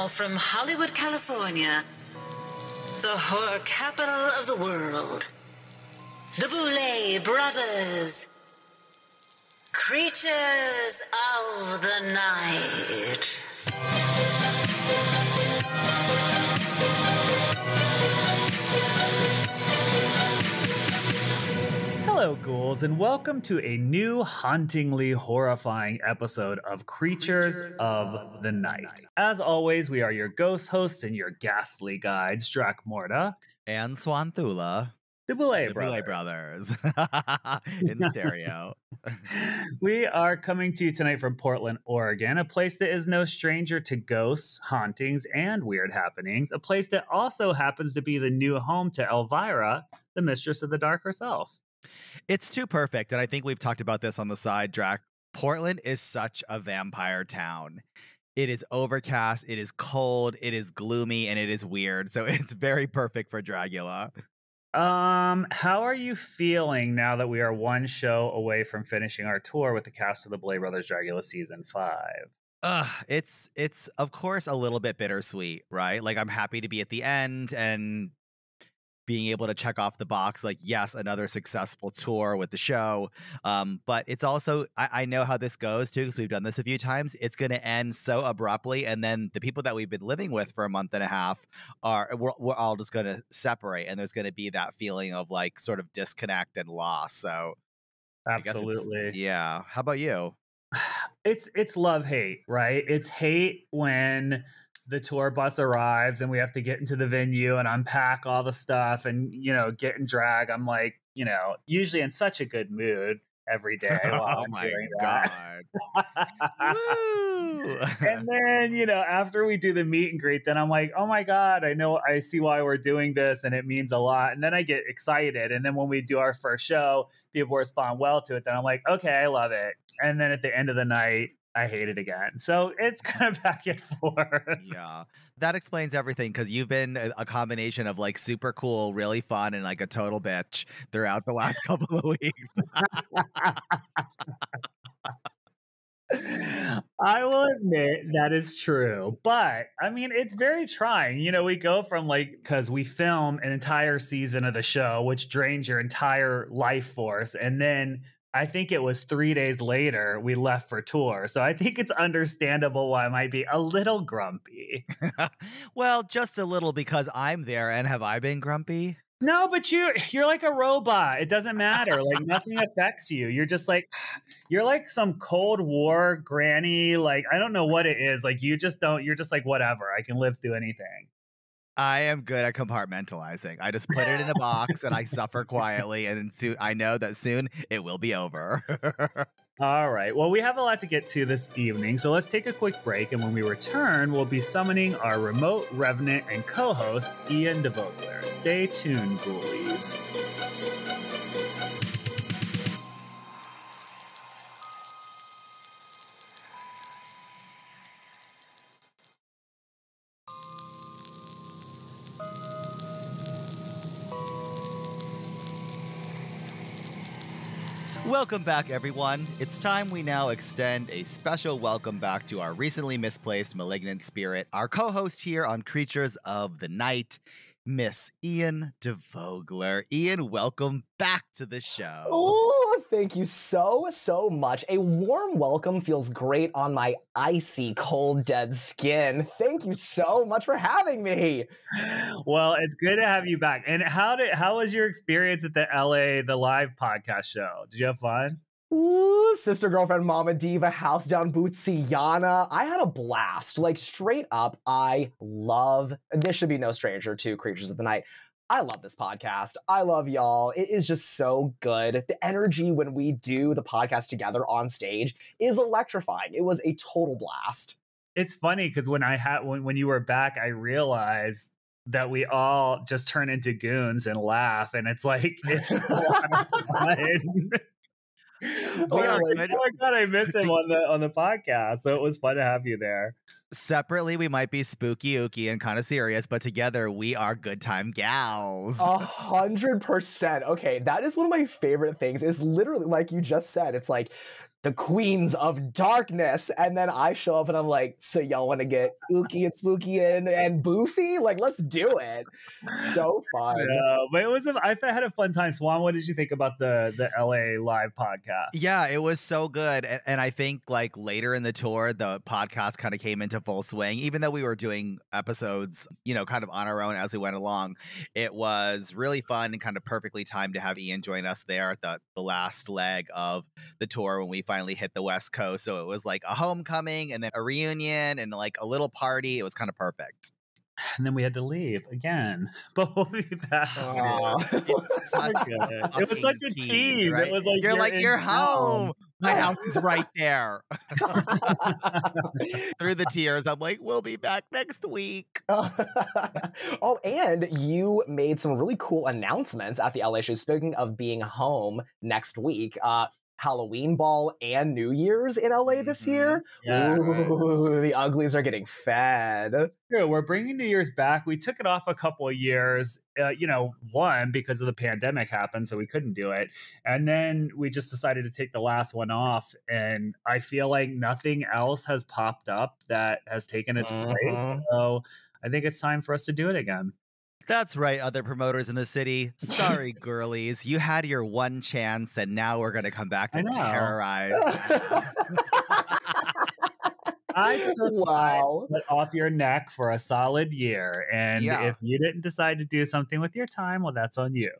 now from Hollywood, California, the horror capital of the world, the Boulet Brothers, creatures of the night. Hello, ghouls, and welcome to a new hauntingly horrifying episode of Creatures of the Night. As always, we are your ghost hosts and your ghastly guides, Drakmorda and Swanthula. The Boulet Brothers. In stereo. We are coming to you tonight from Portland, Oregon, a place that is no stranger to ghosts, hauntings, and weird happenings. A place that also happens to be the new home to Elvira, the mistress of the dark herself. It's too perfect, and I think we've talked about this on the side, Drac. Portland is such a vampire town. It is overcast, it is cold, it is gloomy, and it is weird, so it's very perfect for Dragula. How are you feeling now that we are one show away from finishing our tour with the cast of the Boulet Brothers Dragula season 5? It's of course a little bit bittersweet, right? Like, I'm happy to be at the end and being able to check off the box, like, yes, another successful tour with the show. But it's also, I know how this goes too, because we've done this a few times. It's going to end so abruptly. And then the people that we've been living with for a month and a half we're all just going to separate. And there's going to be that feeling of like sort of disconnect and loss. So absolutely. Yeah. How about you? It's love-hate, right? It's hate when the tour bus arrives and we have to get into the venue and unpack all the stuff and, get in drag. I'm like, usually in such a good mood every day. Oh my God. And then, after we do the meet and greet, then I'm like, oh my God, I see why we're doing this and it means a lot. And then I get excited. And then when we do our first show, people respond well to it. Then I'm like, okay, I love it. And then at the end of the night, I hate it again. So it's kind of back and forth. Yeah, that explains everything, because you've been a combination of like super cool, really fun, and like a total bitch throughout the last couple of weeks. I will admit that is true. But I mean, it's very trying. We go from because we film an entire season of the show, which drains your entire life force. And then I think it was 3 days later we left for tour. So I think it's understandable why I might be a little grumpy. Well, just a little, because I'm there. And have I been grumpy? No, but you're like a robot. It doesn't matter. Like, nothing affects you. You're just like, you're like some Cold War granny. Like, I don't know what it is. Like, you're just like, whatever. I can live through anything. I am good at compartmentalizing. I just put it in a box and I suffer quietly, and I know that soon it will be over. All right. Well, we have a lot to get to this evening, so let's take a quick break. And when we return, we'll be summoning our remote revenant and co-host, Ian DeVogler. Stay tuned, ghoulies. Welcome back, everyone. It's time we now extend a special welcome back to our recently misplaced malignant spirit, our co-host here on Creatures of the Night, Miss Ian DeVogler. Ian, welcome back to the show. Oh, thank you so much. A warm welcome feels great on my icy, cold, dead skin. Thank you so much for having me. Well, it's good to have you back. And how was your experience at the live podcast show? Did you have fun? Ooh, sister, girlfriend, mama, diva, house down, Bootsiana. I had a blast. Like, straight up, this should be no stranger to Creatures of the Night. I love this podcast. I love y'all. It is just so good. The energy when we do the podcast together on stage is electrifying. It was a total blast. It's funny because when you were back, I realized that we all just turn into goons and laugh, and it's like, it's just a lot of fun. Oh my God, I miss him on the podcast. So it was fun to have you there. Separately, we might be spooky, ooky, and kind of serious, but together we are good time gals. 100%. Okay, that is one of my favorite things. Is literally, like you just said, it's like the queens of darkness. And then I show up and I'm like, so y'all want to get ooky and spooky and boofy? Like, let's do it. So fun. Yeah, but it was. I had a fun time. Swan, what did you think about the LA live podcast? Yeah, it was so good. And I think like later in the tour, the podcast kind of came into full swing. Even though we were doing episodes, you know, kind of on our own as we went along, it was really fun and kind of perfectly timed to have Ian join us there at the last leg of the tour when we finally hit the West Coast. So it was like a homecoming and then a reunion and like a little party. It was kind of perfect. And then we had to leave again. But we'll be back soon. It's such It was such a tease. Right? It was like you're home. My house is right there. Through the tears, I'm like, we'll be back next week. Oh, and you made some really cool announcements at the LA show. Speaking of being home next week, Halloween ball and New Year's in LA this year. Yeah. Ooh, the uglies are getting fed. True. We're bringing New Year's back. We took it off a couple of years, one, because of the pandemic happened, so we couldn't do it. And then we just decided to take the last one off. And I feel like nothing else has popped up that has taken its place. So I think it's time for us to do it again. That's right, other promoters in the city. Sorry, girlies. You had your one chance, and now we're going to come back to terrorize. I took it off your neck for a solid year. And if you didn't decide to do something with your time, well, that's on you.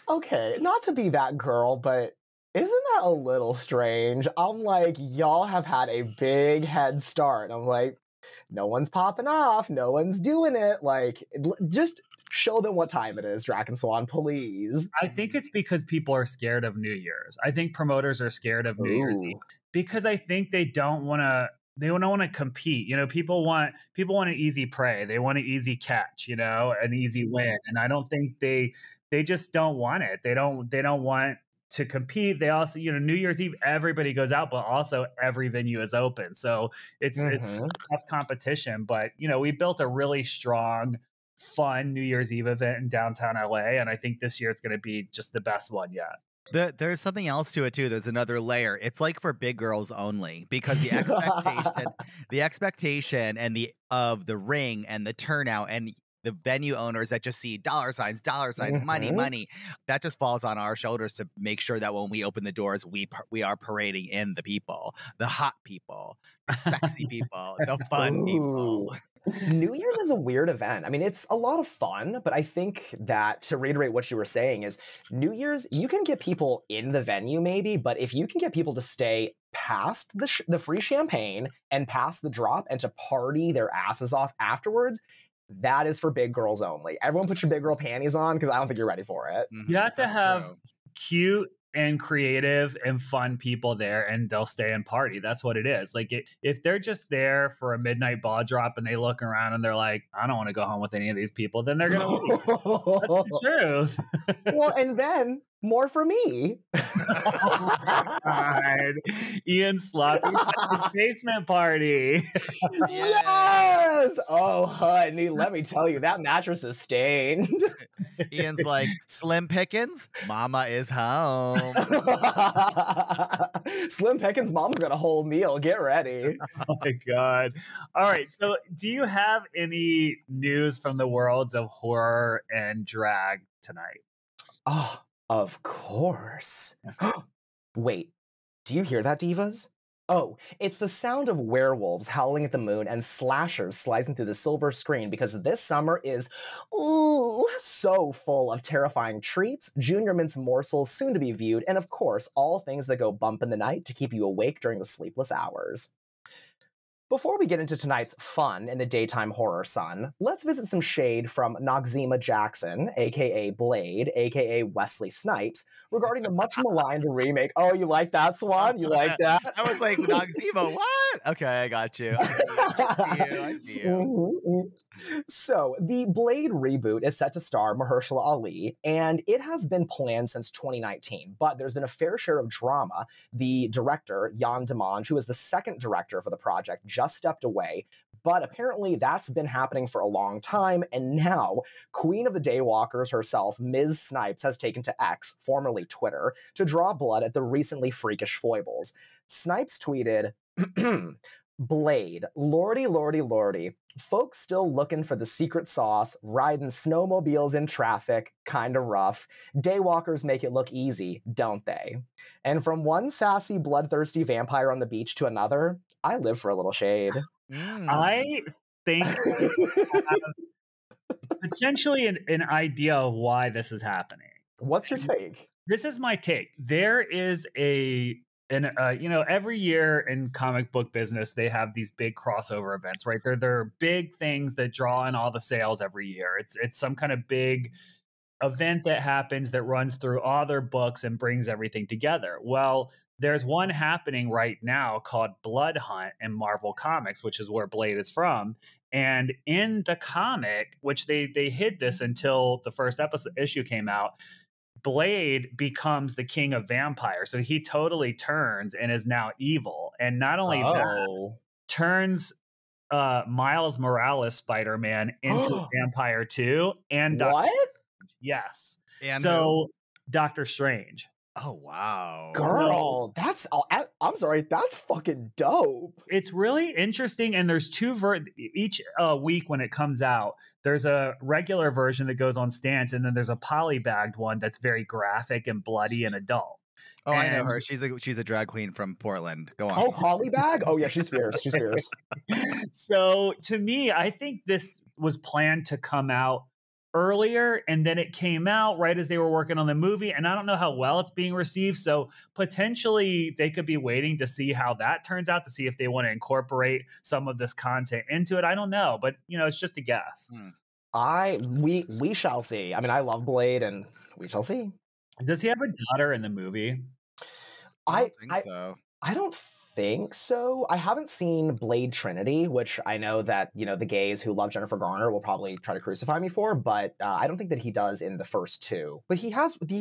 Okay, not to be that girl, but isn't that a little strange? I'm like, y'all have had a big head start. I'm like, no one's popping off. No one's doing it. Like, just show them what time it is, Drac and Swan, please. I think it's because people are scared of New Year's. I think promoters are scared of New Year's Eve because I think they don't want to. They don't want to compete. You know, people want an easy prey. They want an easy catch. You know, an easy win. And I don't think they just don't want it. They don't want to compete. They also, New Year's Eve, everybody goes out, but also every venue is open. So it's tough competition. But we built a really strong, fun New Year's Eve event in downtown LA, and I think this year it's going to be just the best one yet. There's something else to it too. There's another layer. It's like for big girls only because the expectation and the ring and the turnout and the venue owners that just see dollar signs, money, that just falls on our shoulders to make sure that when we open the doors, we are parading in the people, the hot people, the sexy people, the fun people. New Year's is a weird event. I mean, it's a lot of fun, but I think that, to reiterate what you were saying, is New Year's, you can get people in the venue maybe, but if you can get people to stay past the free champagne and past the drop and to party their asses off afterwards, that is for big girls only. Everyone put your big girl panties on because I don't think you're ready for it. You have to have cute and creative and fun people there, and they'll stay and party. That's what it is. Like, if they're just there for a midnight ball drop and they look around and they're like, I don't want to go home with any of these people, then they're going to leave. That's the truth. Well, and then more for me. God. Ian Sloppy basement party. Yes! Oh, honey, let me tell you, that mattress is stained. Ian's like, Slim Pickens, Mama is home. Slim Pickens' mom's got a whole meal. Get ready. Oh my God. All right. So do you have any news from the worlds of horror and drag tonight? Oh, of course. Wait, do you hear that, divas? Oh, it's the sound of werewolves howling at the moon and slashers slicing through the silver screen because this summer is, so full of terrifying treats, junior mints morsels soon to be viewed, and of course, all things that go bump in the night to keep you awake during the sleepless hours. Before we get into tonight's fun in the daytime horror sun, let's visit some shade from Noxzema Jackson, aka Blade, aka Wesley Snipes, regarding the much maligned remake. Oh, you like that, Swan? You like that? I was like, Noxzema, what? Okay, I got you. I see you. So, the Blade reboot is set to star Mahershala Ali, and it has been planned since 2019, but there's been a fair share of drama. The director, Jan Demange, who is the second director for the project, just stepped away, But apparently that's been happening for a long time, and now Queen of the Daywalkers herself, Ms. Snipes, has taken to X, formerly Twitter, to draw blood at the recently freakish foibles. Snipes tweeted, Blade, lordy, lordy, lordy. Folks still looking for the secret sauce, riding snowmobiles in traffic, kinda rough. Daywalkers make it look easy, don't they? And from one sassy, bloodthirsty vampire on the beach to another, I live for a little shade. I think potentially an idea of why this is happening. What's your take? This is my take. There is every year in comic book business, they have these big crossover events, right? They're big things that draw in all the sales every year. It's some kind of big event that happens that runs through all their books and brings everything together. Well, there's one happening right now called Blood Hunt in Marvel Comics, which is where Blade is from. And in the comic, which they hid this until the first issue came out, Blade becomes the king of vampires. So he totally turns and is now evil. And not only that, turns Miles Morales Spider-Man into vampire too. And what? Yes. And so Doctor Strange. Oh, wow. Girl, I'm sorry, that's fucking dope. It's really interesting. And there's each week when it comes out, there's a regular version that goes on stands, and then there's a polybagged one that's very graphic and bloody and adult. Oh, I know her. She's a drag queen from Portland. Go on. Oh, polybag? Oh, yeah, she's fierce. She's fierce. So to me, I think this was planned to come out earlier, and then it came out right as they were working on the movie, and I don't know how well it's being received, so potentially they could be waiting to see how that turns out, to see if they want to incorporate some of this content into it. I don't know, but it's just a guess. We shall see. I mean, I love Blade, and we shall see. Does he have a daughter in the movie? I don't think so. I don't think so. I haven't seen Blade Trinity, which I know that, the gays who love Jennifer Garner will probably try to crucify me for, but I don't think that he does in the first two. But he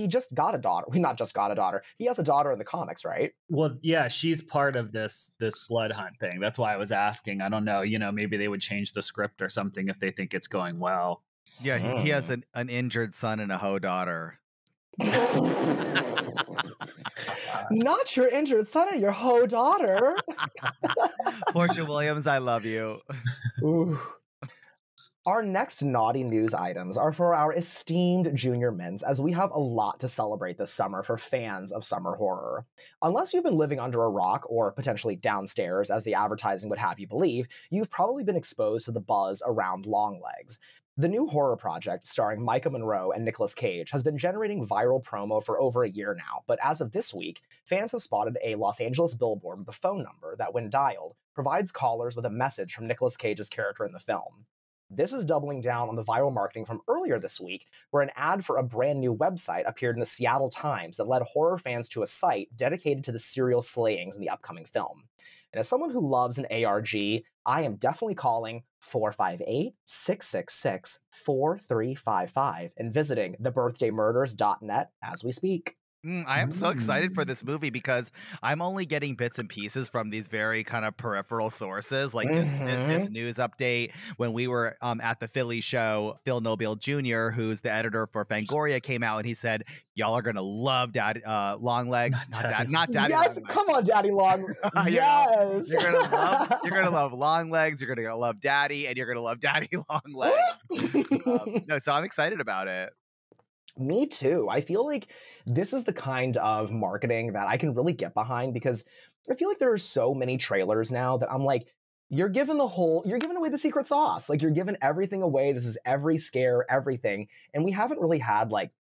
just got a daughter. Well, not just got a daughter. He has a daughter in the comics, right? Well, yeah, she's part of this blood hunt thing. That's why I was asking. I don't know, maybe they would change the script or something if they think it's going well. Yeah, he has an injured son and a hoe daughter. Not your injured son or your hoe daughter. Portia Williams, I love you. Ooh. Our next naughty news items are for our esteemed junior mints, as we have a lot to celebrate this summer for fans of summer horror. Unless you've been living under a rock, or potentially downstairs, as the advertising would have you believe, you've probably been exposed to the buzz around Longlegs. The new horror project, starring Micah Monroe and Nicolas Cage, has been generating viral promo for over a year now, but as of this week, fans have spotted a Los Angeles billboard with a phone number that, when dialed, provides callers with a message from Nicolas Cage's character in the film. This is doubling down on the viral marketing from earlier this week, where an ad for a brand new website appeared in the Seattle Times that led horror fans to a site dedicated to the serial slayings in the upcoming film. And as someone who loves an ARG, I am definitely calling 458-666-4355 and visiting thebirthdaymurders.net as we speak. I am so excited for this movie because I'm only getting bits and pieces from these very kind of peripheral sources, like this news update. When we were at the Philly show, Phil Nobile Jr., who's the editor for Fangoria, came out and he said, "Y'all are gonna love Daddy Longlegs, not Daddy." Yes, Longlegs. Come on, Daddy Long. Yes, you're gonna love Longlegs. You're gonna love Daddy, and you're gonna love Daddy Longlegs. So I'm excited about it. Me too. I feel like this is the kind of marketing that I can really get behind, because I feel like there are so many trailers now that I'm like, you're giving away the secret sauce. Like, you're giving everything away. This is every scare, everything. And we haven't really had like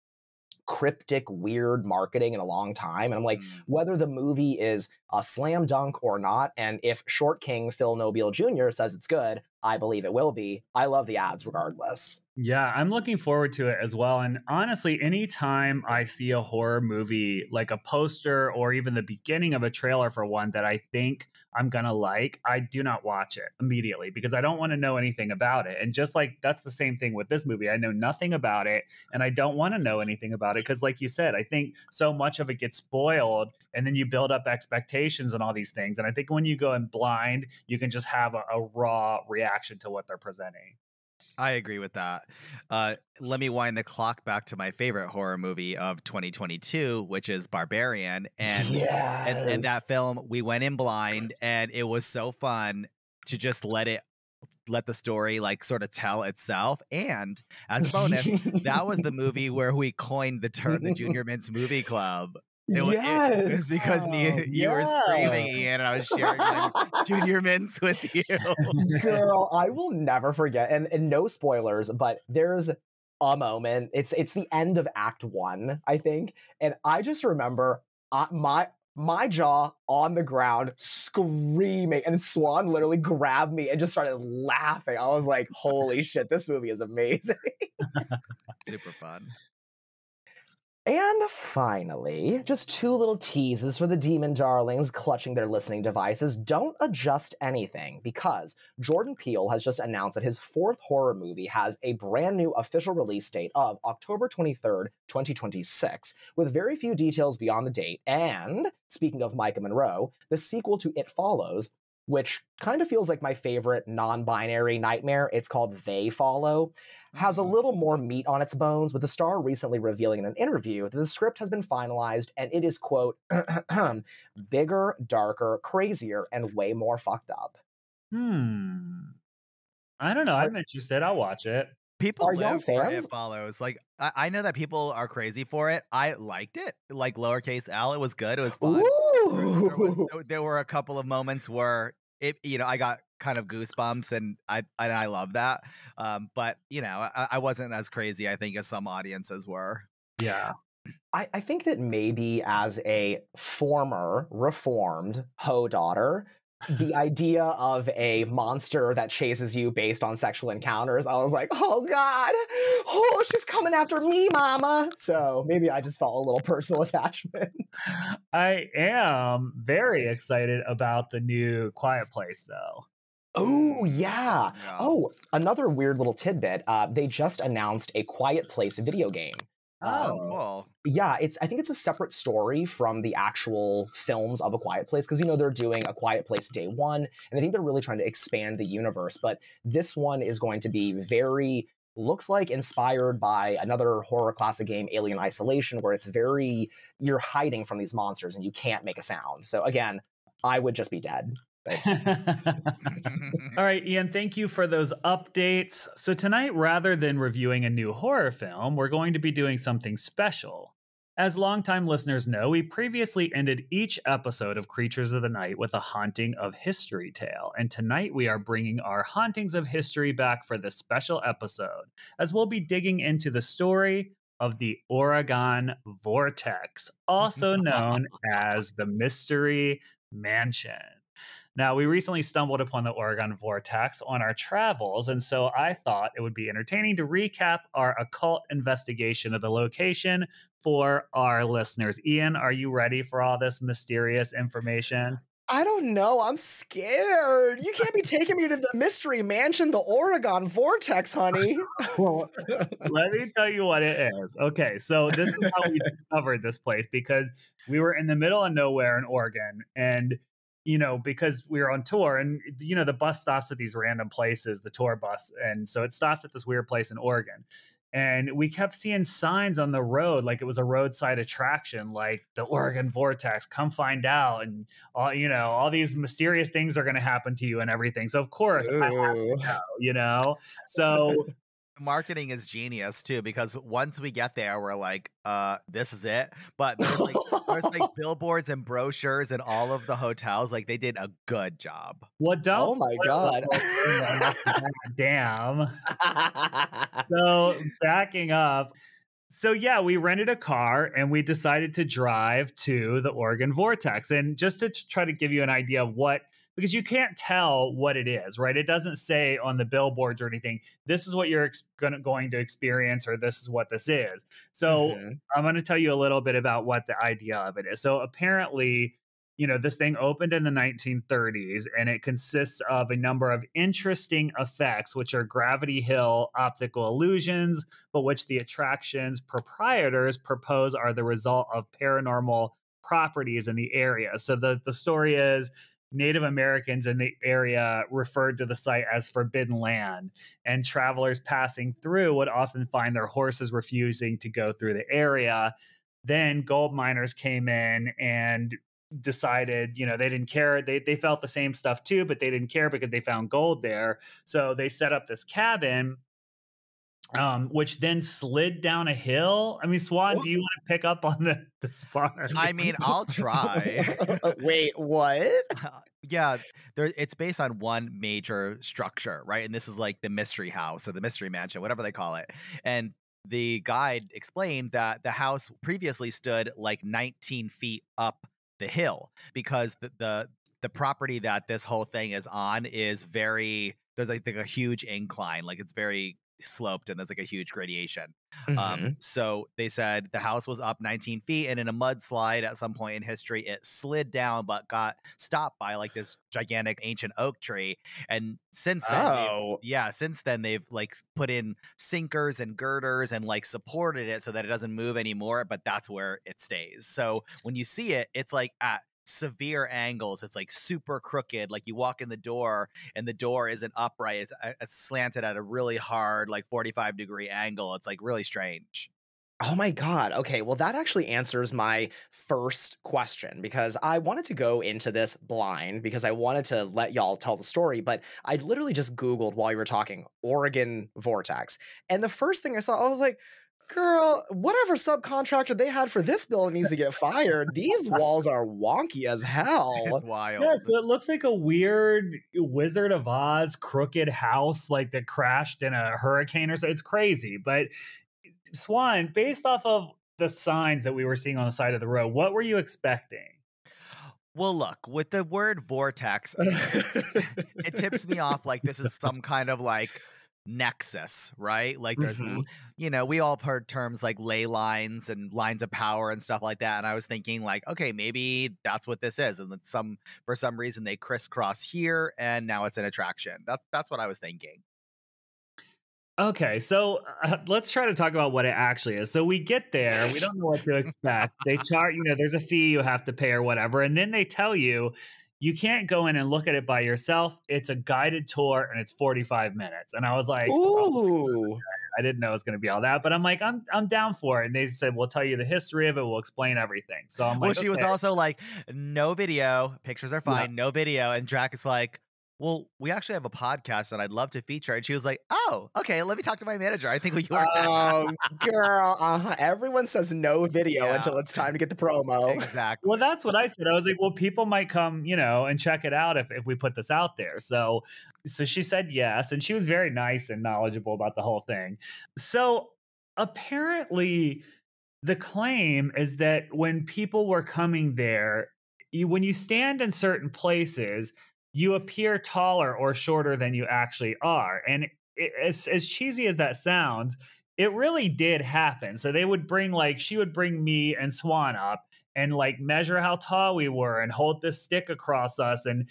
cryptic, weird marketing in a long time. And I'm like, whether the movie is a slam dunk or not, and if Short King Phil Nobile Jr. says it's good, I believe it will be. I love the ads regardless. Yeah, I'm looking forward to it as well. And honestly, anytime I see a horror movie, like a poster or even the beginning of a trailer for one that I think I'm going to like, I do not watch it immediately because I don't want to know anything about it. And just like that's the same thing with this movie. I know nothing about it and I don't want to know anything about it because, like you said, I think so much of it gets spoiled and then you build up expectations and all these things. And I think when you go in blind, you can just have a raw reaction to what they're presenting. I agree with that. Let me wind the clock back to my favorite horror movie of 2022, which is Barbarian. And and that film, we went in blind, and it was so fun to just let the story like sort of tell itself. And as a bonus, that was the movie where we coined the term the Junior Mints Movie Club. It was because you were screaming, Ian, and I was sharing my Junior Mints with you. Girl, I will never forget, and no spoilers, but there's a moment. It's the end of Act 1, I think, and I just remember my jaw on the ground screaming, and Swan literally grabbed me and just started laughing. I was like, holy shit, this movie is amazing. Super fun. And finally, just two little teases for the demon darlings clutching their listening devices. Don't adjust anything, because Jordan Peele has just announced that his fourth horror movie has a brand new official release date of October 23rd, 2026, with very few details beyond the date. And, speaking of Micah Monroe, the sequel to It Follows, which kind of feels like my favorite non-binary nightmare, it's called They Follow, has a little more meat on its bones, with the star recently revealing in an interview that the script has been finalized and it is, quote, bigger, darker, crazier, and way more fucked up. I don't know. I'm interested. I'll watch it. People Are y'all live for fans? It Follows. Like, I know that people are crazy for it. I liked it. Like, lowercase L, it was good. It was fun. There were a couple of moments where I got kind of goosebumps, and I love that. But I wasn't as crazy, I think, as some audiences were. Yeah. I think that maybe as a former reformed hoe daughter, the idea of a monster that chases you based on sexual encounters, I was like, oh God, oh, she's coming after me, mama. So maybe I just felt a little personal attachment. I am very excited about the new Quiet Place, though. Oh, yeah. Oh, another weird little tidbit. They just announced a Quiet Place video game. Cool. Yeah, I think it's a separate story from the actual films of A Quiet Place, because they're doing A Quiet Place Day One, and I think they're really trying to expand the universe. But this one is going to be looks like inspired by another horror classic game, Alien Isolation, where it's you're hiding from these monsters and you can't make a sound. So again, I would just be dead. All right, Ian, thank you for those updates. So tonight, rather than reviewing a new horror film, we're going to be doing something special. As longtime listeners know, we previously ended each episode of Creatures of the Night with a Haunting of History tale, and tonight we are bringing our Hauntings of History back for this special episode, as we'll be digging into the story of the Oregon Vortex, also known as the Mystery Mansion. Now, we recently stumbled upon the Oregon Vortex on our travels, and so I thought it would be entertaining to recap our occult investigation of the location for our listeners. Ian, are you ready for all this mysterious information? I don't know. I'm scared. You can't be taking me to the Mystery Mansion, the Oregon Vortex, honey. Well, let me tell you what it is. Okay, so this is how we discovered this place, because we were in the middle of nowhere in Oregon, and because we were on tour, and the bus stops at these random places, the tour bus, and so it stopped at this weird place in Oregon, and we kept seeing signs on the road like it was a roadside attraction, like the Oregon Vortex, come find out, and all these mysterious things are going to happen to you and everything. So of course I have to know, so marketing is genius too, because once we get there, we're like, this is it. But there's like billboards and brochures in all of the hotels. Like, they did a good job. What don't? Oh my God. Damn. So backing up. So yeah, we rented a car and we decided to drive to the Oregon Vortex. And just to try to give you an idea of because you can't tell what it is, right? It doesn't say on the billboards or anything, this is what you're going to experience, or this is what this is. So I'm going to tell you a little bit about what the idea of it is. So apparently, this thing opened in the 1930s, and it consists of a number of interesting effects, which are gravity hill optical illusions, but which the attraction's proprietors propose are the result of paranormal properties in the area. So the story is Native Americans in the area referred to the site as forbidden land, and travelers passing through would often find their horses refusing to go through the area. Then gold miners came in and decided, they didn't care. They felt the same stuff too, but they didn't care because they found gold there. So they set up this cabin, which then slid down a hill. I mean, Swan, do you want to pick up on this part? I mean, I'll try. Wait, what? Yeah, it's based on one major structure, right? And this is like the mystery house or the mystery mansion, whatever they call it. And the guide explained that the house previously stood like 19 feet up the hill, because the property that this whole thing is on is there's like a huge incline, like it's very sloped, and there's like a huge gradation. So they said the house was up 19 feet, and in a mudslide at some point in history, it slid down but got stopped by like this gigantic ancient oak tree. And since then, they've like put in sinkers and girders and like supported it so that it doesn't move anymore, but that's where it stays. So when you see it, it's like at severe angles. It's like super crooked. Like you walk in the door and the door isn't upright. It's slanted at a really hard, like 45-degree angle. It's like really strange. Oh my God. Okay, well, that actually answers my first question, because I wanted to go into this blind because I wanted to let y'all tell the story, but I literally just Googled while you were talking Oregon Vortex. And the first thing I saw, I was like, girl, whatever subcontractor they had for this building needs to get fired. These walls are wonky as hell. It's wild. Yeah, so it looks like a weird Wizard of Oz crooked house, like that crashed in a hurricane or so. It's crazy. But Swan, based off of the signs that we were seeing on the side of the road, what were you expecting? Well, look, with the word vortex, it tips me off like this is some kind of like nexus, right? Like there's we all heard terms like ley lines and lines of power and stuff like that, and I was thinking like, okay, maybe that's what this is, and for some reason they crisscross here and now it's an attraction. That's what I was thinking. Okay, so let's try to talk about what it actually is. So we get there, we don't know what to expect. They chart, there's a fee you have to pay or whatever, and then they tell you you can't go in and look at it by yourself. It's a guided tour, and it's 45 minutes. And I was like, ooh. I didn't know it was going to be all that, but I'm like, I'm down for it. And they said, we'll tell you the history of it. We'll explain everything. So I'm like, well, she was also like, no video. Pictures are fine. No video. And Drac is like, well, we actually have a podcast and I'd love to feature it. And she was like, oh, okay, let me talk to my manager. I think we are. Girl, everyone says no video until it's time to get the promo. Exactly. Well, that's what I said. I was like, well, people might come, and check it out if we put this out there. So she said yes. And she was very nice and knowledgeable about the whole thing. So apparently the claim is that when people were coming there, when you stand in certain places, you appear taller or shorter than you actually are. And as cheesy as that sounds, it really did happen. So they would she would bring me and Swan up and like measure how tall we were and hold this stick across us and,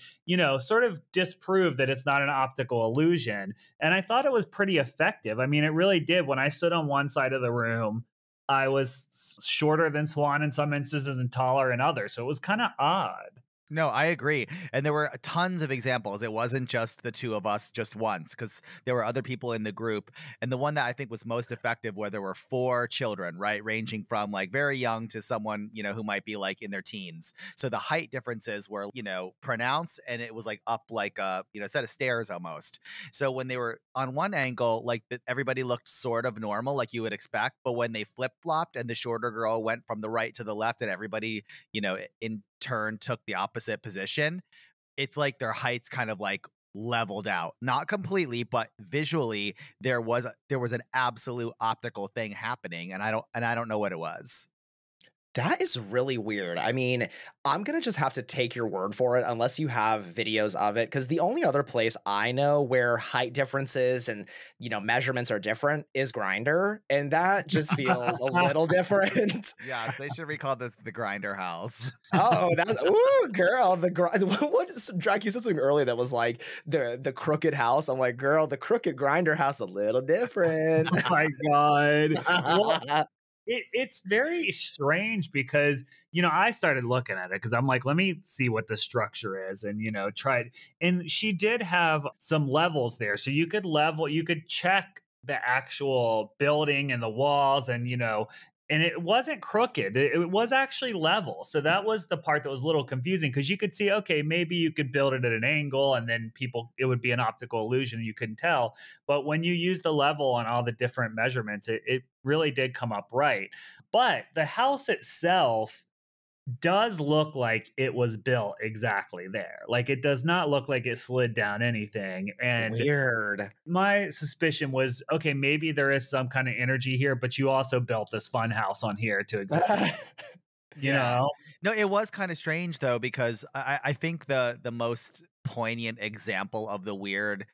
sort of disprove that it's not an optical illusion. And I thought it was pretty effective. I mean, it really did. When I stood on one side of the room, I was shorter than Swan in some instances and taller in others. So it was kind of odd. No, I agree. And there were tons of examples. It wasn't just the two of us just once, because there were other people in the group. And the one that I think was most effective, where there were 4 children, right, ranging from like very young to someone, who might be like in their teens. So the height differences were, pronounced, and it was like up like a, set of stairs almost. So when they were on one angle, like everybody looked sort of normal, like you would expect. But when they flip-flopped and the shorter girl went from the right to the left and everybody, in turn took the opposite position, it's like their heights kind of like leveled out, not completely, but visually there was an absolute optical thing happening, and I don't know what it was. That is really weird. I mean, I'm gonna just have to take your word for it unless you have videos of it, because the only other place I know where height differences and measurements are different is Grinder, and that just feels a little different. Yes, they should recall this the Grinder House. Oh, that's girl, what Drac, you said something earlier that was like the crooked house. I'm like, girl, the crooked Grinder House a little different. Oh my God. Well, it's very strange because, I started looking at it because I'm like, let me see what the structure is and, tried. And she did have some levels there. So you could check the actual building and the walls and, and it wasn't crooked. It was actually level. So that was the part that was a little confusing because you could see, okay, maybe you could build it at an angle and then it would be an optical illusion. You couldn't tell. But when you use the level on all the different measurements, it really did come up right. But the house itself does look like it was built exactly there. Like it does not look like it slid down anything. And Weird. my suspicion was, okay, maybe there is some kind of energy here, but you also built this fun house on here to exist. you know? No, it was kind of strange though, because I think the most poignant example of the weird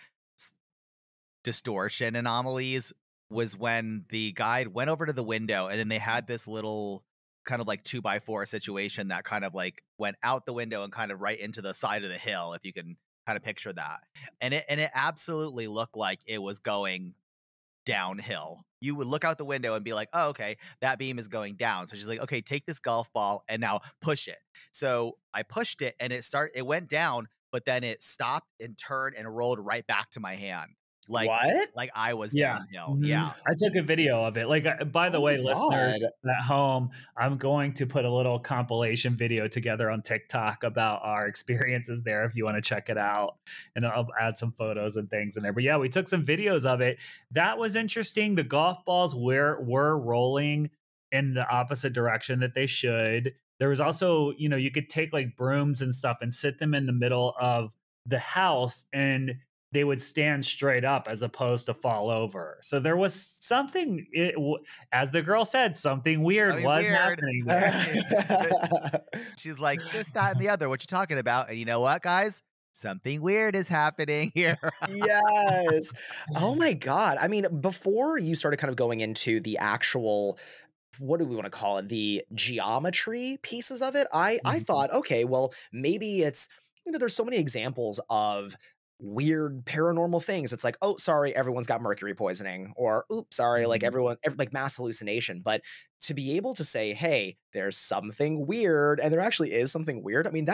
distortion anomalies was when the guide went over to the window and then they had this little kind of like 2x4 situation that kind of like went out the window and kind of right into the side of the hill, if you can kind of picture that. And it absolutely looked like it was going downhill. You would look out the window and be like, oh, okay, that beam is going down. So she's like, okay, take this golf ball and now push it. So I pushed it and it went down, but then it stopped and turned and rolled right back to my hand. Like what? Like I was Yeah. downhill. Mhm. Yeah. I took a video of it. Like, by the way, my listeners God. at home, I'm going to put a little compilation video together on TikTok about our experiences there if you want to check it out. And I'll add some photos and things in there. But yeah, we took some videos of it. That was interesting. The golf balls were rolling in the opposite direction that they should. There was also, you could take like brooms and stuff and sit them in the middle of the house and they would stand straight up as opposed to fall over. So there was something, as the girl said, something weird happening there. She's like, this, that, and the other. What you talking about? And you know what, guys? Something weird is happening here. Yes. Oh my God. I mean, before you started kind of going into the actual, what do we want to call it? The geometry pieces of it. I thought, okay, well, maybe it's, there's so many examples of weird paranormal things. It's like, oh, sorry, everyone's got mercury poisoning, or oops, sorry, like like mass hallucination. But to be able to say, hey, there's something weird, and there actually is something weird. I mean,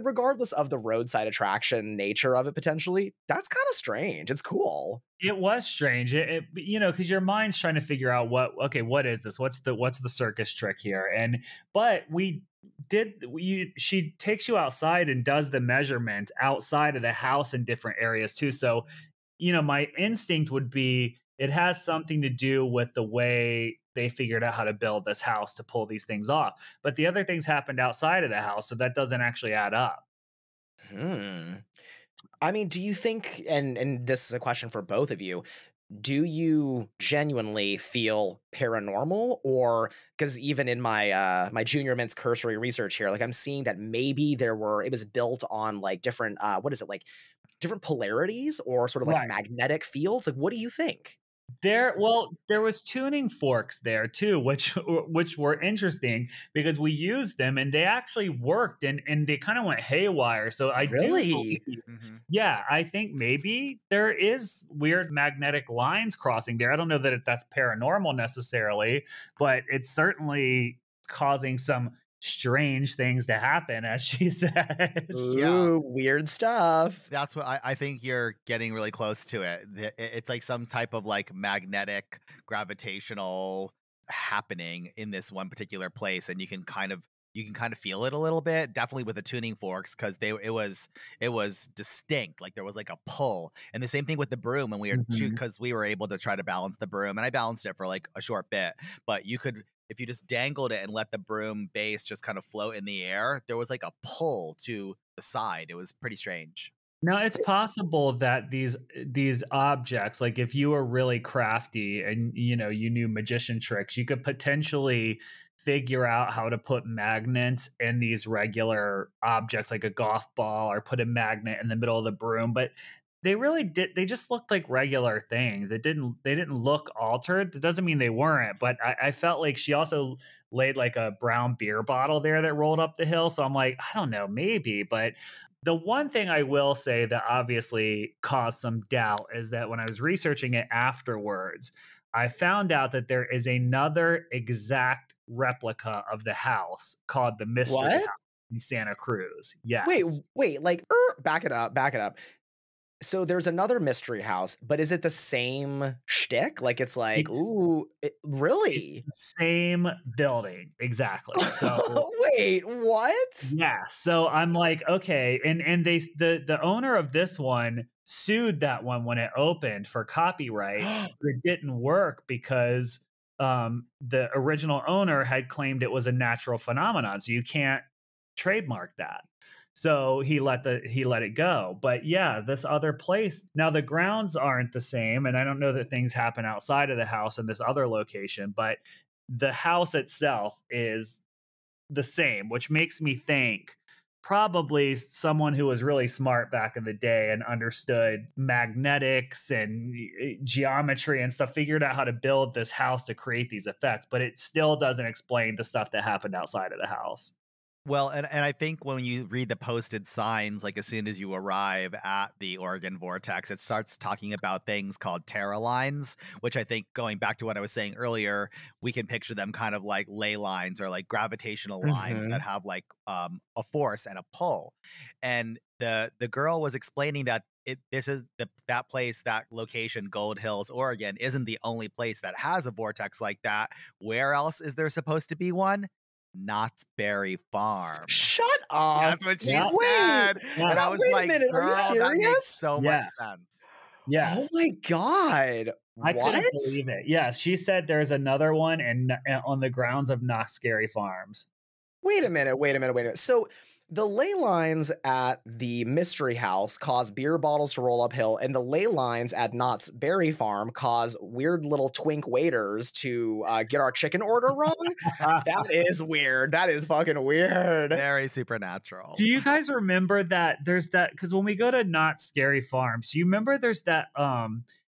regardless of the roadside attraction nature of it, potentially, that's kind of strange. It's cool. It was strange, because your mind's trying to figure out what is this? What's the circus trick here? But she takes you outside and does the measurement outside of the house in different areas too. So, my instinct would be it has something to do with the way they figured out how to build this house to pull these things off. But the other things happened outside of the house, so that doesn't actually add up. I mean, do you think, and this is a question for both of you, do you genuinely feel paranormal? Or because even in my my junior mint's cursory research here, like I'm seeing that maybe it was built on like different different polarities or sort of like magnetic fields. Like, what do you think? There was tuning forks there too, which were interesting because we used them and they actually worked and they kind of went haywire. So I I think maybe there is weird magnetic lines crossing there. I don't know that that's paranormal necessarily, but it's certainly causing some strange things to happen, as she said. Ooh, weird stuff. That's what I think you're getting really close to it. It's like some type of like magnetic gravitational happening in this one particular place, and you can kind of feel it a little bit, definitely with the tuning forks, because it was distinct. Like there was like a pull. And the same thing with the broom when we were because we were able to try to balance the broom, and I balanced it for like a short bit, but you could, if you just dangled it and let the broom base just kind of float in the air, there was like a pull to the side. It was pretty strange. Now, it's possible that these objects, like if you were really crafty and you knew magician tricks, you could potentially figure out how to put magnets in these regular objects like a golf ball or put a magnet in the middle of the broom, but they really did. They just looked like regular things. They didn't look altered. That doesn't mean they weren't, but I felt like she also laid like a brown beer bottle there that rolled up the hill. So I'm like, I don't know, maybe. But the one thing I will say that obviously caused some doubt is that when I was researching it afterwards, I found out that there is another exact replica of the house called the Mystery What? House in Santa Cruz. Yes. Wait, like, back it up. So there's another mystery house, but is it the same shtick? Like it's like, really? It's the same building, exactly. So wait, what? yeah. So I'm like, okay, and the owner of this one sued that one when it opened for copyright. But it didn't work because the original owner had claimed it was a natural phenomenon, so you can't trademark that. So he let it go. But yeah, this other place, now the grounds aren't the same, and I don't know that things happen outside of the house in this other location, but the house itself is the same, which makes me think probably someone who was really smart back in the day and understood magnetics and geometry and stuff figured out how to build this house to create these effects, but it still doesn't explain the stuff that happened outside of the house. Well, and I think when you read the posted signs, like as soon as you arrive at the Oregon Vortex, it starts talking about things called Terra lines, which I think, going back to what I was saying earlier, we can picture them kind of like ley lines or like gravitational lines that have like a force and a pull. And the girl was explaining that this is that place, that location, Gold Hills, Oregon, isn't the only place that has a vortex like that. Where else is there supposed to be one? Knott's Berry Farm. Shut up. That's what she said. Wait, and I was wait like, a minute, are you girl, serious? that makes so much sense. Yes. Oh my God. I What? couldn't believe it. Yes, she said there's another one on the grounds of Knott's Berry Farms. Wait a minute. So the ley lines at the Mystery House cause beer bottles to roll uphill, and the ley lines at Knott's Berry Farm cause weird little twink waiters to get our chicken order wrong? That is weird. That is fucking weird. Very supernatural. Do you guys remember that there's that, because when we go to Knott's Berry Farms, do you remember there's that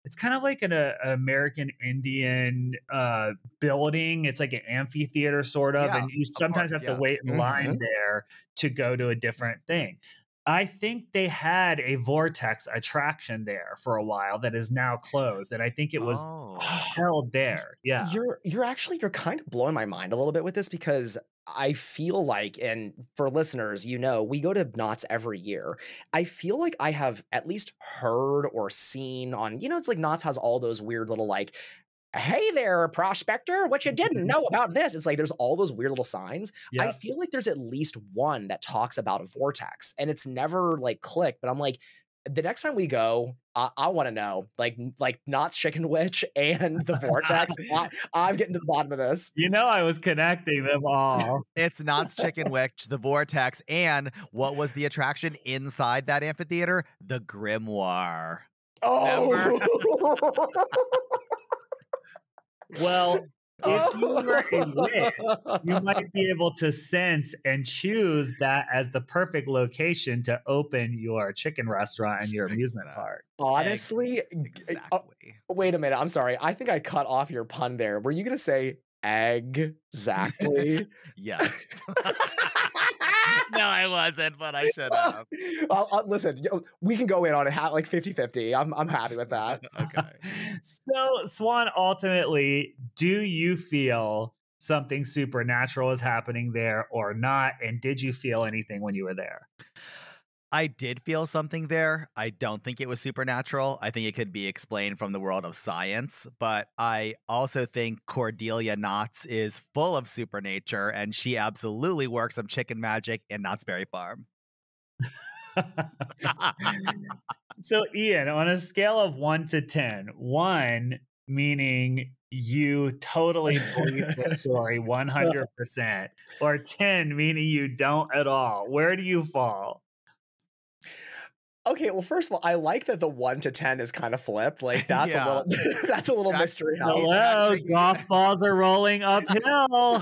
it's kind of like an American Indian building. It's like an amphitheater sort of, and you sometimes have to wait in line there to go to a different thing. I think they had a Vortex attraction there for a while that is now closed, and I think it was held there. Yeah, You're kind of blowing my mind a little bit with this, because I feel like, and for listeners, we go to Knott's every year. I feel like I have at least heard or seen on, it's like Knott's has all those weird little like, hey there, prospector, what you didn't know about this. It's like there's all those weird little signs. Yep. I feel like there's at least one that talks about a vortex, and it's never like clicked, but I'm like, the next time we go, I want to know, like Knott's Chicken Witch and the Vortex. I'm getting to the bottom of this. I was connecting them all. It's Knott's Chicken Witch, the Vortex, and what was the attraction inside that amphitheater? The Grimoire. Oh! Well, if you were a witch, you might be able to sense and choose that as the perfect location to open your chicken restaurant and your amusement park. Honestly, exactly. Wait a minute. I'm sorry. I think I cut off your pun there. Were you going to say exactly? Yes. No, I wasn't, but I should have. Listen, we can go in on it like 50-50. I'm happy with that. Okay. So, Swan, ultimately, do you feel something supernatural is happening there or not? And did you feel anything when you were there? I did feel something there. I don't think it was supernatural. I think it could be explained from the world of science, but I also think Cordelia Knotts is full of supernature, and she absolutely works some chicken magic in Knott's Berry Farm. So, Ian, on a scale of 1 to 10, 1 meaning you totally believe the story 100%, or 10 meaning you don't at all, where do you fall? Okay, well, first of all, I like that the 1 to 10 is kind of flipped. Like that's a little, that's a little mystery house. Hello, golf balls are rolling uphill.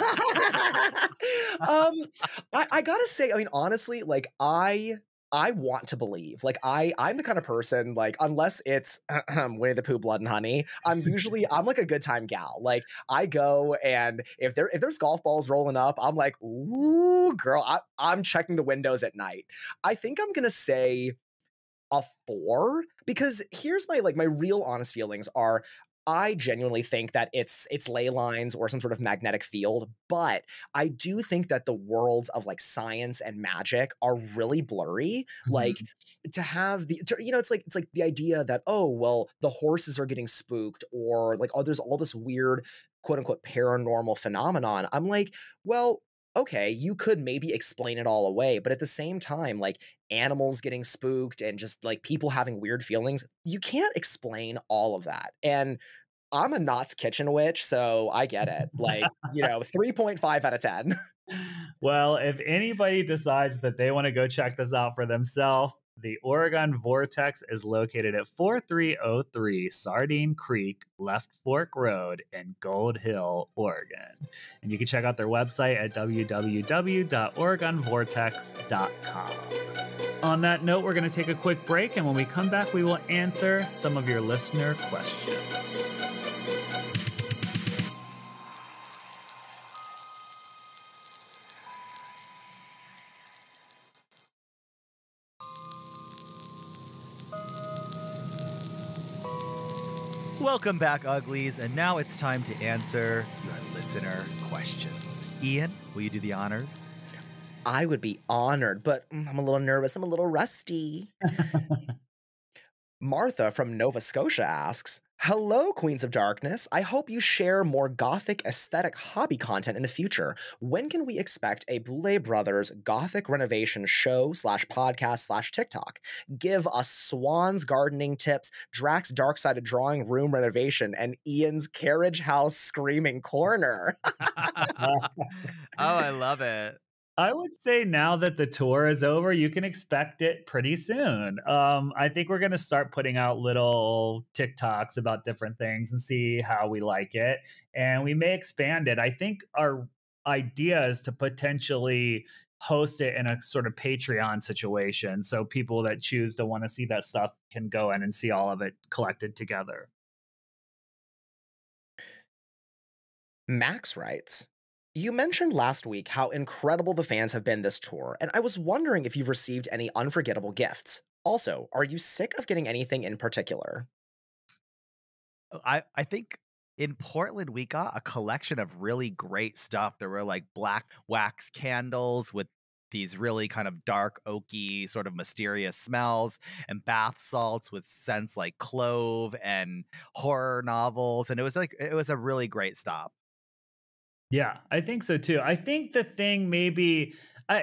I gotta say, I mean, honestly, like I want to believe. Like I'm the kind of person, like, unless it's Winnie the Pooh, Blood and Honey, I'm like a good time gal. Like I go, and if there's golf balls rolling up, I'm like, ooh, girl, I'm checking the windows at night. I think I'm gonna say a 4, because here's my real honest feelings are, I genuinely think that it's ley lines or some sort of magnetic field, but I do think that the worlds of like science and magic are really blurry. Like to have it's like the idea that, oh well, the horses are getting spooked, or like, oh, there's all this weird quote unquote paranormal phenomenon. I'm like, well, okay, you could maybe explain it all away, but at the same time, like animals getting spooked and just like people having weird feelings, you can't explain all of that. And I'm a Knott's Kitchen witch, so I get it. Like, 3.5 out of 10. Well, if anybody decides that they want to go check this out for themselves, the Oregon Vortex is located at 4303 Sardine Creek, Left Fork Road in Gold Hill, Oregon. And you can check out their website at www.oregonvortex.com. On that note, we're going to take a quick break, and when we come back, we will answer some of your listener questions. Welcome back, Uglies, and now it's time to answer your listener questions. Ian, will you do the honors? I would be honored, but I'm a little nervous. I'm a little rusty. Martha from Nova Scotia asks, hello, Queens of Darkness. I hope you share more gothic aesthetic hobby content in the future. When can we expect a Boulet Brothers gothic renovation show /podcast /TikTok? Give us Swan's gardening tips, Drax dark-sided drawing room renovation, and Ian's carriage house screaming corner. Oh, I love it. I would say now that the tour is over, you can expect it pretty soon. I think we're going to start putting out little TikToks about different things and see how we like it. And we may expand it. I think our idea is to potentially host it in a sort of Patreon situation. So people that choose to want to see that stuff can go in and see all of it collected together. Max writes, you mentioned last week how incredible the fans have been this tour, and I was wondering if you've received any unforgettable gifts. Also, are you sick of getting anything in particular? I think in Portland, we got a collection of really great stuff. There were like black wax candles with these really kind of dark, oaky, sort of mysterious smells, and bath salts with scents like clove and horror novels. And it was a really great stop. Yeah, I think so too. I think the thing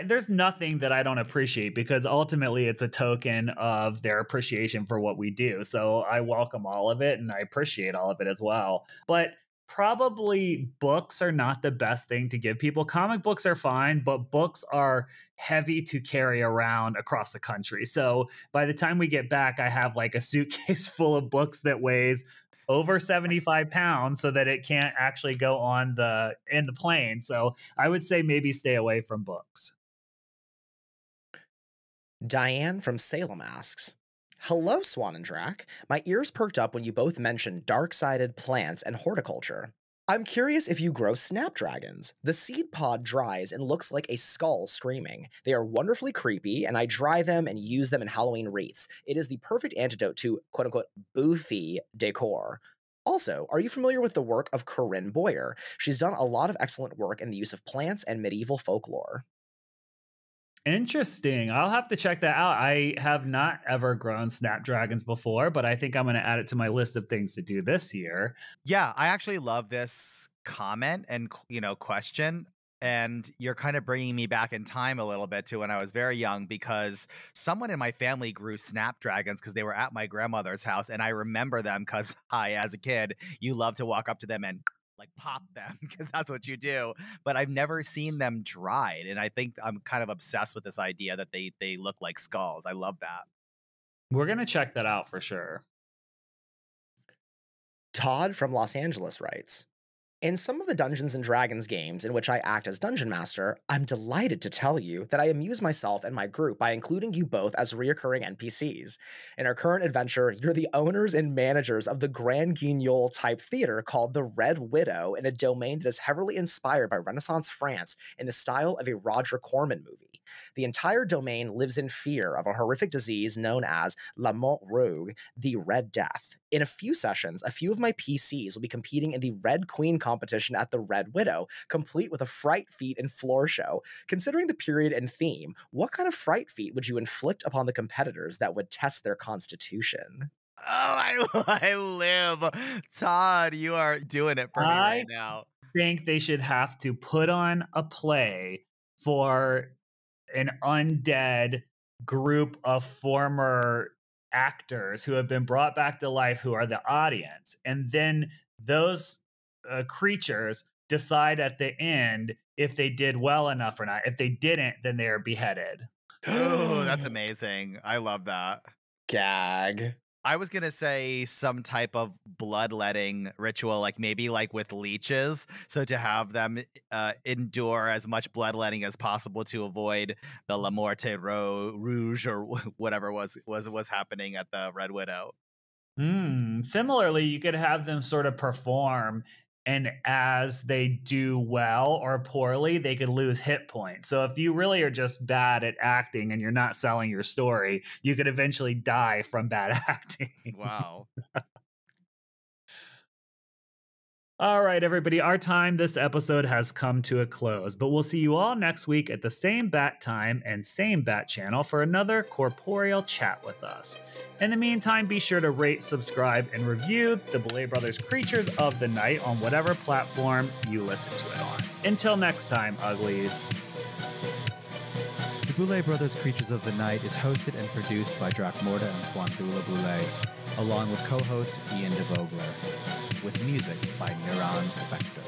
there's nothing that I don't appreciate, because ultimately it's a token of their appreciation for what we do. So I welcome all of it and I appreciate all of it as well. But probably books are not the best thing to give people. Comic books are fine, but books are heavy to carry around across the country. So by the time we get back, I have like a suitcase full of books that weighs over 75 pounds so that it can't actually go in the plane. So I would say maybe stay away from books. Diane from Salem asks, hello, Swan and Drac. My ears perked up when you both mentioned dark-sided plants and horticulture. I'm curious if you grow snapdragons. The seed pod dries and looks like a skull screaming. They are wonderfully creepy, and I dry them and use them in Halloween wreaths. It is the perfect antidote to quote-unquote boofy decor. Also, are you familiar with the work of Corinne Boyer? She's done a lot of excellent work in the use of plants and medieval folklore. Interesting. I'll have to check that out. I have not ever grown snapdragons before, but I think I'm going to add it to my list of things to do this year. Yeah, I actually love this comment and, question. And you're kind of bringing me back in time a little bit to when I was very young, because someone in my family grew snapdragons because they were at my grandmother's house. And I remember them because as a kid, you love to walk up to them and like pop them because that's what you do. But I've never seen them dried. And I think I'm kind of obsessed with this idea that they look like skulls. I love that. We're going to check that out for sure. Todd from Los Angeles writes, In some of the Dungeons & Dragons games in which I act as Dungeon Master, I'm delighted to tell you that I amuse myself and my group by including you both as reoccurring NPCs. In our current adventure, you're the owners and managers of the Grand Guignol type theater called the Red Widow in a domain that is heavily inspired by Renaissance France in the style of a Roger Corman movie. The entire domain lives in fear of a horrific disease known as La Mort Rouge, the Red Death. In a few sessions, a few of my PCs will be competing in the Red Queen competition at the Red Widow, complete with a fright feat and floor show. Considering the period and theme, what kind of fright feat would you inflict upon the competitors that would test their constitution? Oh, I live. Todd, you are doing it for me right now. I think they should have to put on a play for an undead group of former actors who have been brought back to life who are the audience, and then those creatures decide at the end if they did well enough or not. If they didn't, then they are beheaded. Oh, that's amazing. I love that. Gag. I was going to say some type of bloodletting ritual, like maybe like with leeches. So to have them endure as much bloodletting as possible to avoid the La Morte Rouge or whatever was happening at the Red Widow. Similarly, you could have them sort of perform, and as they do well or poorly, they could lose hit points. So if you really are just bad at acting and you're not selling your story, you could eventually die from bad acting. Wow. All right, everybody, our time this episode has come to a close, but we'll see you all next week at the same bat time and same bat channel for another corporeal chat with us. In the meantime, be sure to rate, subscribe, and review the Boulet Brothers Creatures of the Night on whatever platform you listen to it on. Until next time, uglies. The Boulet Brothers Creatures of the Night is hosted and produced by Dracula and Swantula Boulet, along with co-host Ian DeVogler, with music by Neuron Spectre.